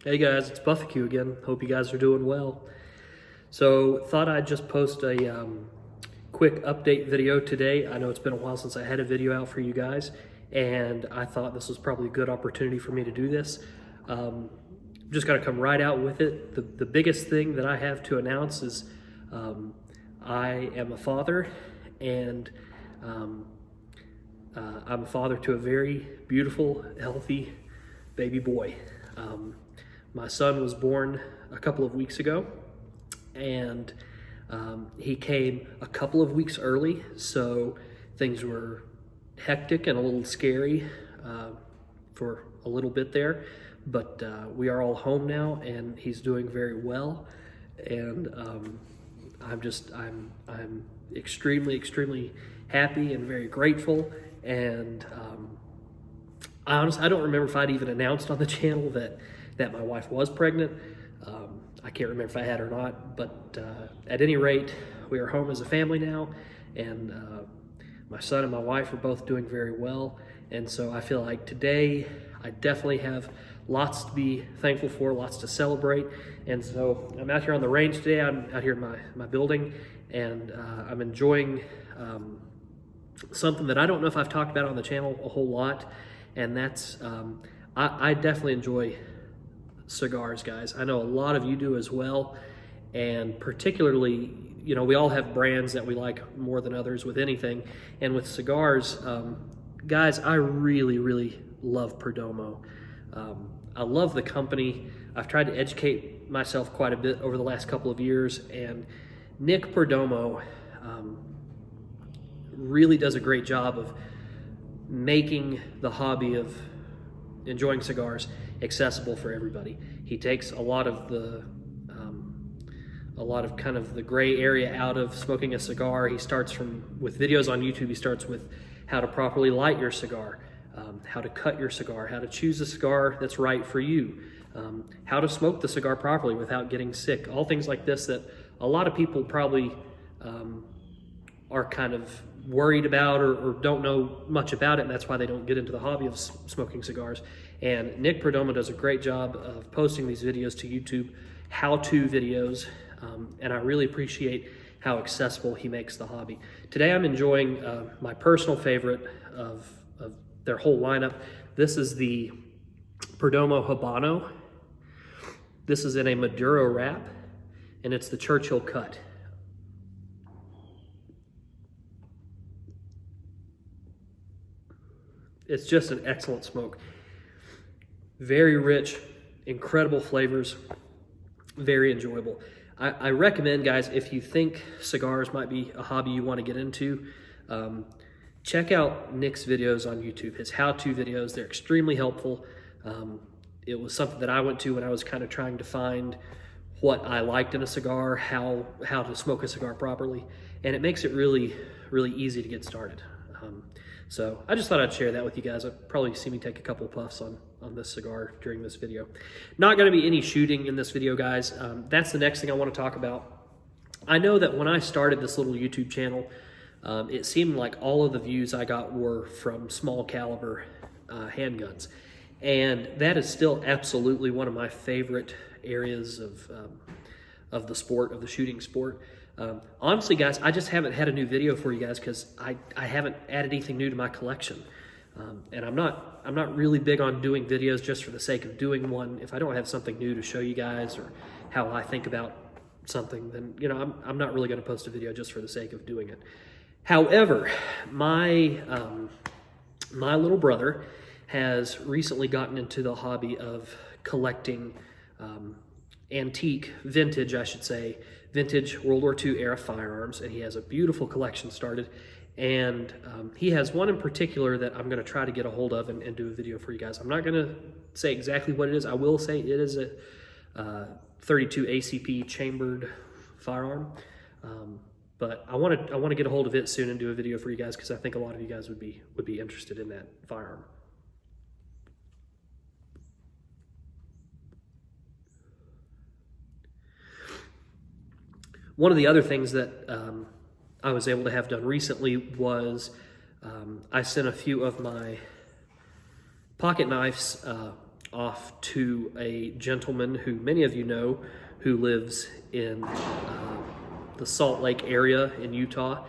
Hey guys, it's Buffaque again. Hope you guys are doing well. So thought I'd just post a quick update video today. I know it's been a while since I had a video out for you guys, and I thought this was probably a good opportunity for me to do this. Just gonna come right out with it. The biggest thing that I have to announce is I am a father, and I'm a father to a very beautiful, healthy baby boy. My son was born a couple of weeks ago, and he came a couple of weeks early, so things were hectic and a little scary for a little bit there, but we are all home now, and he's doing very well, and I'm extremely happy and very grateful. And I don't remember if I'd even announced on the channel that my wife was pregnant. I can't remember if I had or not, but at any rate, we are home as a family now, and my son and my wife are both doing very well. And so I feel like today I definitely have lots to be thankful for, lots to celebrate. And so I'm out here on the range today. I'm out here in my building, and I'm enjoying something that I don't know if I've talked about on the channel a whole lot, and that's I definitely enjoy cigars, guys. I know a lot of you do as well, and particularly, you know, we all have brands that we like more than others with anything, and with cigars, guys, I really love Perdomo. I love the company. I've tried to educate myself quite a bit over the last couple of years, and Nick Perdomo really does a great job of making the hobby of enjoying cigars accessible for everybody. He takes a lot of kind of the gray area out of smoking a cigar. He starts with videos on YouTube. He starts with how to properly light your cigar, how to cut your cigar, how to choose a cigar that's right for you, how to smoke the cigar properly without getting sick. All things like this that a lot of people probably are kind of worried about or don't know much about it, and that's why they don't get into the hobby of smoking cigars. And Nick Perdomo does a great job of posting these videos to YouTube, how-to videos, and I really appreciate how accessible he makes the hobby. Today I'm enjoying my personal favorite of their whole lineup. This is the Perdomo Habano. This is in a Maduro wrap, and it's the Churchill cut. It's just an excellent smoke. Very rich, incredible flavors, very enjoyable. I recommend, guys, if you think cigars might be a hobby you want to get into, check out Nick's videos on YouTube, his how-to videos. They're extremely helpful. It was something that I went to when I was kind of trying to find what I liked in a cigar, how to smoke a cigar properly, and it makes it really easy to get started. So I just thought I'd share that with you guys. I'll probably see me take a couple puffs on this cigar during this video. Not going to be any shooting in this video, guys. That's the next thing I want to talk about. I know that when I started this little YouTube channel, it seemed like all of the views I got were from small caliber handguns. And that is still absolutely one of my favorite areas of the sport, of the shooting sport. Honestly, guys, I just haven't had a new video for you guys because I haven't added anything new to my collection. And I'm not really big on doing videos just for the sake of doing one. If I don't have something new to show you guys or how I think about something, then, you know, I'm not really going to post a video just for the sake of doing it. However, my little brother has recently gotten into the hobby of collecting vintage World War II era firearms, and he has a beautiful collection started. And he has one in particular that I'm going to try to get a hold of and do a video for you guys. I'm not going to say exactly what it is. I will say it is a 32 ACP chambered firearm, but I want to get a hold of it soon and do a video for you guys because I think a lot of you guys would be interested in that firearm. One of the other things that I was able to have done recently was I sent a few of my pocket knives off to a gentleman who many of you know, who lives in the Salt Lake area in Utah,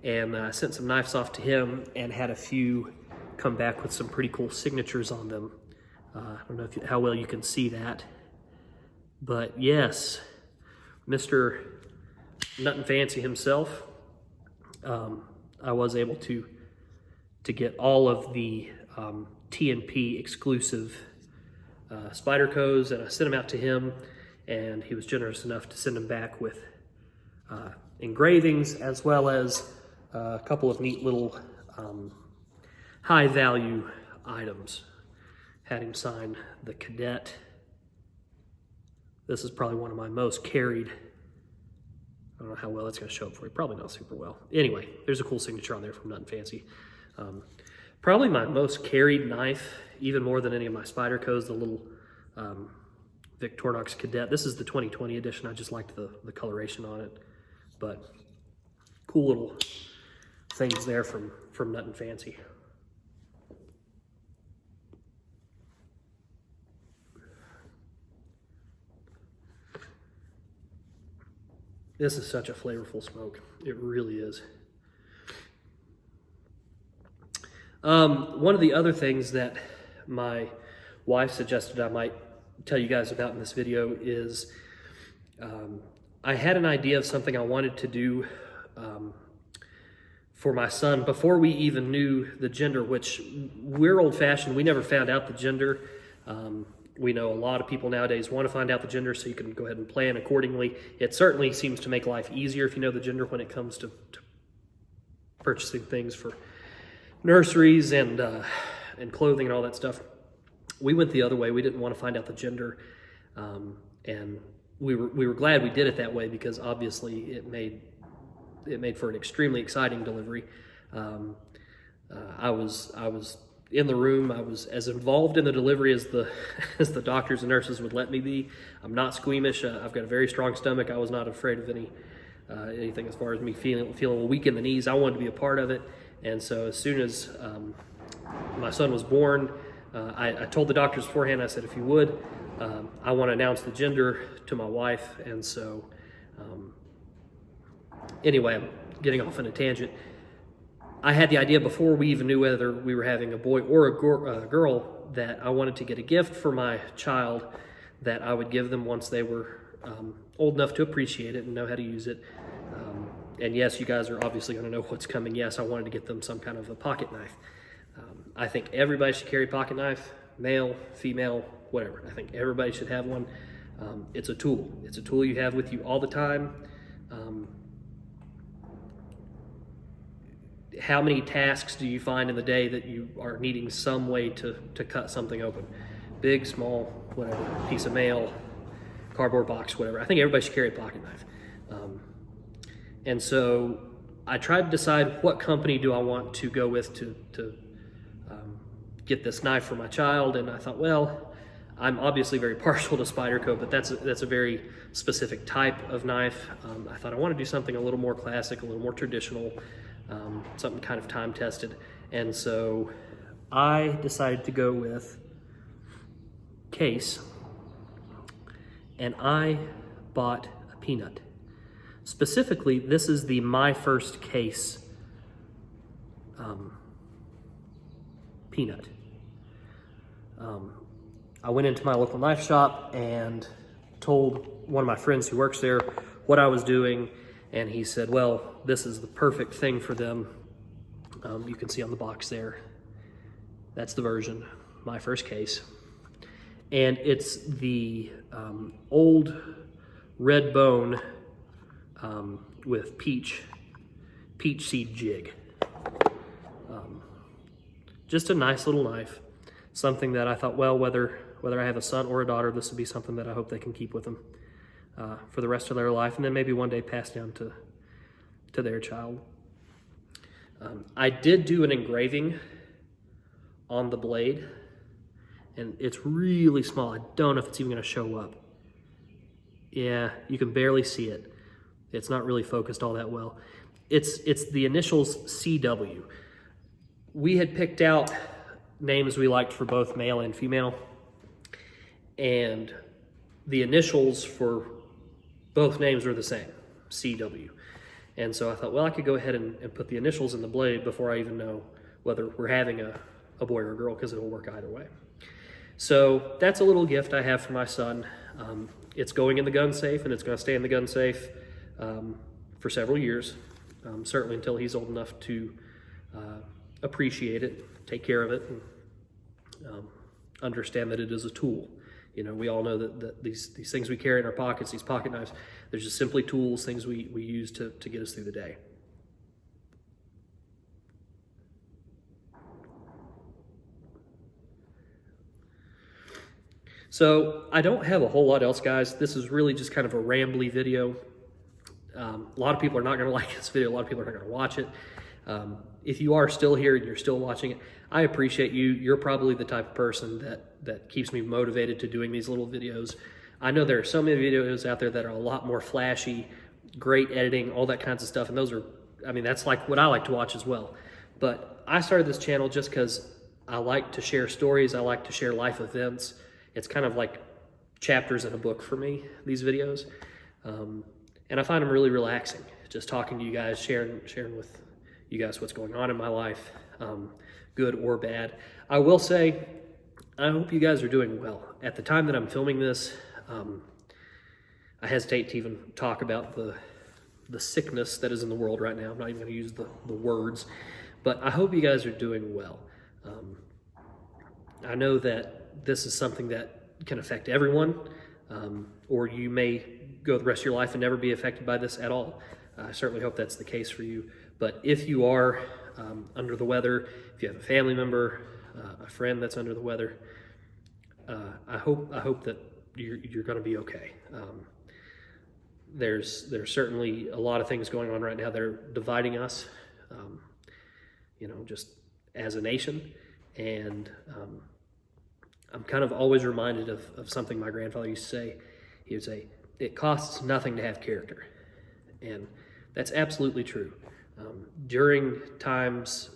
and sent some knives off to him and had a few come back with some pretty cool signatures on them. I don't know how well you can see that, but yes, Mr. Nut and Fancy himself. I was able to get all of the TNP exclusive Spydercos, and I sent them out to him, and he was generous enough to send them back with engravings, as well as a couple of neat little high value items. Had him sign the Cadet. This is probably one of my most carried. I don't know how well that's going to show up for you. Probably not super well. Anyway, there's a cool signature on there from Nut and Fancy. Probably my most carried knife, even more than any of my Spydercos, the little Victorinox Cadet. This is the 2020 edition. I just liked the coloration on it. But cool little things there from Nut and Fancy. This is such a flavorful smoke. It really is. One of the other things that my wife suggested I might tell you guys about in this video is I had an idea of something I wanted to do for my son before we even knew the gender, which we're old-fashioned. We never found out the gender. We know a lot of people nowadays want to find out the gender so you can go ahead and plan accordingly. It certainly seems to make life easier if you know the gender when it comes to purchasing things for nurseries and clothing and all that stuff. We went the other way. We didn't want to find out the gender, and we were glad we did it that way, because obviously it made for an extremely exciting delivery. I was in the room. I was as involved in the delivery as the doctors and nurses would let me be. I'm not squeamish. I've got a very strong stomach. I was not afraid of anything as far as me feeling weak in the knees. I wanted to be a part of it. And so as soon as my son was born, I told the doctors beforehand, I said, if you would, I want to announce the gender to my wife. And so anyway, I'm getting off on a tangent. I had the idea before we even knew whether we were having a boy or a girl that I wanted to get a gift for my child that I would give them once they were old enough to appreciate it and know how to use it. And yes, you guys are obviously going to know what's coming. Yes, I wanted to get them some kind of a pocket knife. I think everybody should carry a pocket knife, male, female, whatever. I think everybody should have one. It's a tool. It's a tool you have with you all the time. How many tasks do you find in the day that you are needing some way to cut something open? Big, small, whatever, piece of mail, cardboard box, whatever. I think everybody should carry a pocket knife. And so I tried to decide what company do I want to go with to get this knife for my child. And I thought, well, I'm obviously very partial to Spyderco, but that's a very specific type of knife. I thought I want to do something a little more classic, a little more traditional, something kind of time tested. And so I decided to go with Case, and I bought a Peanut. Specifically, this is the My First Case Peanut. I went into my local knife shop and told one of my friends who works there what I was doing, and he said, well, this is the perfect thing for them. You can see on the box there, that's the version, My First Case. And it's the old red bone with peach seed jig. Just a nice little knife, something that I thought, well, whether I have a son or a daughter, this would be something that I hope they can keep with them for the rest of their life, and then maybe one day pass down to their child. I did do an engraving on the blade, and it's really small. I don't know if it's even going to show up. Yeah, you can barely see it. It's not really focused all that well. It's the initials CW. We had picked out names we liked for both male and female, and the initials for both names were the same, CW. And so I thought, well, I could go ahead and put the initials in the blade before I even know whether we're having a boy or a girl, because it'll work either way. So that's a little gift I have for my son. It's going in the gun safe, and it's going to stay in the gun safe for several years, certainly until he's old enough to appreciate it, take care of it, and understand that it is a tool. You know, we all know that these things we carry in our pockets, these pocket knives, they're just simply tools, things we use to get us through the day. So I don't have a whole lot else, guys. This is really just kind of a rambly video. A lot of people are not going to like this video. A lot of people are not going to watch it. If you are still here and you're still watching it, I appreciate you. You're probably the type of person that keeps me motivated to doing these little videos. I know there are so many videos out there that are a lot more flashy, great editing, all that kinds of stuff. And those are, I mean, that's like what I like to watch as well. But I started this channel just because I like to share stories. I like to share life events. It's kind of like chapters in a book for me, these videos. And I find them really relaxing, just talking to you guys, sharing with you guys what's going on in my life, good or bad. I will say, I hope you guys are doing well. At the time that I'm filming this, I hesitate to even talk about the sickness that is in the world right now. I'm not even going to use the words, but I hope you guys are doing well. I know that this is something that can affect everyone, or you may go the rest of your life and never be affected by this at all. I certainly hope that's the case for you. But if you are under the weather, if you have a family member, a friend that's under the weather, I hope that you're going to be okay. There's certainly a lot of things going on right now that are dividing us, you know, just as a nation. And I'm kind of always reminded of something my grandfather used to say. He would say, "It costs nothing to have character." And that's absolutely true. During times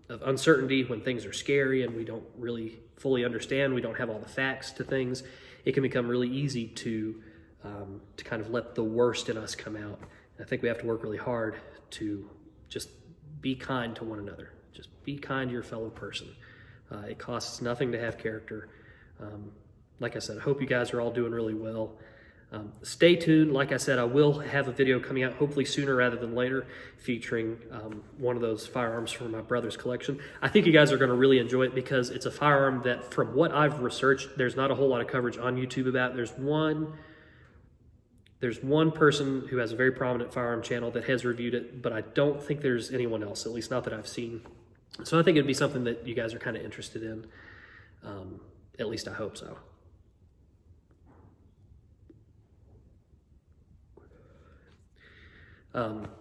of uncertainty, when things are scary and we don't really fully understand, we don't have all the facts to things, it can become really easy to kind of let the worst in us come out. And I think we have to work really hard to just be kind to one another. Just be kind to your fellow person. It costs nothing to have character. Like I said, I hope you guys are all doing really well. Stay tuned. Like I said, I will have a video coming out hopefully sooner rather than later featuring one of those firearms from my brother's collection. I think you guys are going to really enjoy it because it's a firearm that, from what I've researched, there's not a whole lot of coverage on YouTube about. There's one person who has a very prominent firearm channel that has reviewed it, but I don't think there's anyone else, at least not that I've seen. So I think it'd be something that you guys are kind of interested in. At least I hope so.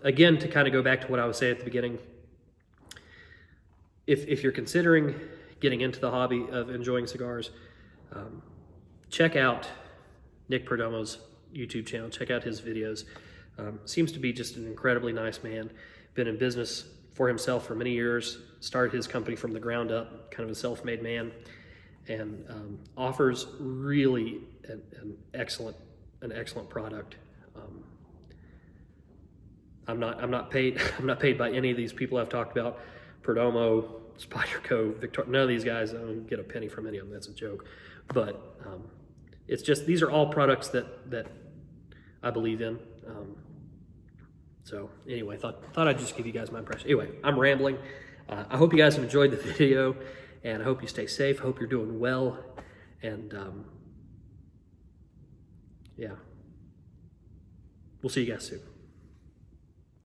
Again, to kind of go back to what I was saying at the beginning, if you're considering getting into the hobby of enjoying cigars, check out Nick Perdomo's YouTube channel. Check out his videos. Seems to be just an incredibly nice man. Been in business for himself for many years. Started his company from the ground up, kind of a self-made man, and offers really an excellent product. I'm not paid by any of these people I've talked about. Perdomo, Spyderco, Victor, none of these guys, I don't get a penny from any of them. That's a joke. But it's just, these are all products that I believe in. So anyway, thought I'd just give you guys my impression. Anyway, I'm rambling. I hope you guys have enjoyed the video, and I hope you stay safe. I hope you're doing well. And yeah, we'll see you guys soon.